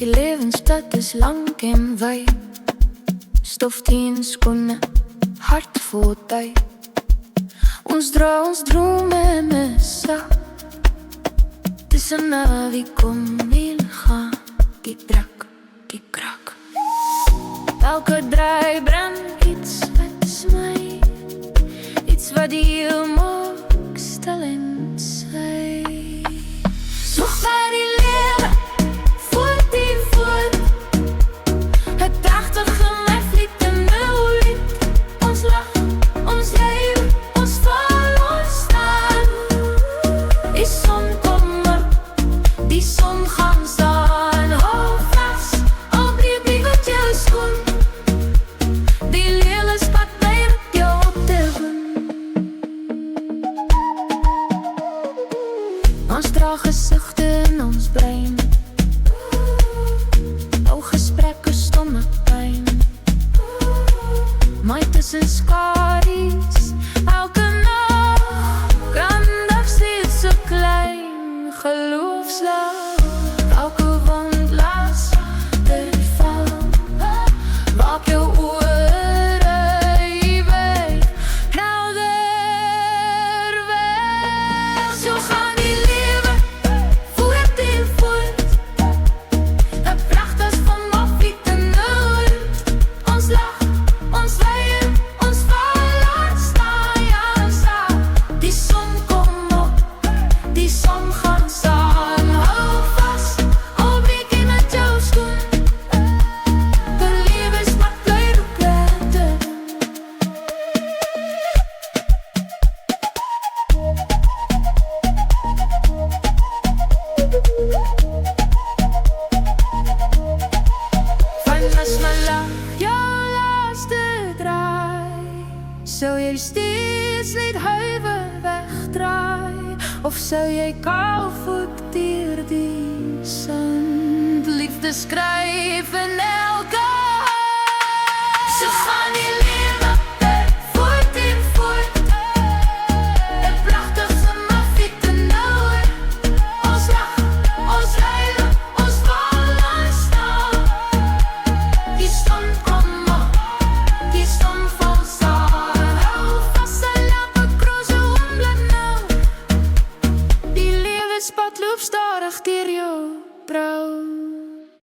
Die lewenspad is lang en wyd, stof teen skoene, hart vol tyd. Ons dra ons drome in 'n sak, tussen wie kom en gaan, die druk, die krak. Elke draai bring iets wat smy, iets wat die heel maak stil en sy. So ga die lewe voort en voort, het prachtige my vliet in my lied. Ons lach, ons leef, ons val, ons staan. Die son kom op, die son gaan staan. Hou vast, al breek die wat jou skoen, die lewe spat my met jou op te doen. Ons dra gesigte in ons brein, ou gesprekke stomme pyn, maar tussen skaries, elke nacht, grandig steeds so klein, geloofslag, elke wond las, dit val, waak jou oor, jy weet, helder weg. So gaan die lewe voort en voort, het prachtig van afviet en nooit. Ons lach, ons weier, ons val, ons staan, ja, staan. Die son kom op, die son gaan staan. Hou vast, al breek jy met jou skoen, die lewe spat bly roeplette. Van as my lach jou laaste draai, sou jy steeds net huiwer wegdraai, of sou jy kaal voet deur die sand, liefde skryf in elke hand. So gaan die lewe voort en voort, het prachtigste maar fiet en nooit. Ons lach, ons huil, ons val, ons staan. Die son kom op, die son val staan. Hou vast en laat my kroos jou oomblik nou, die lewe spat loop stadig deur jou brou.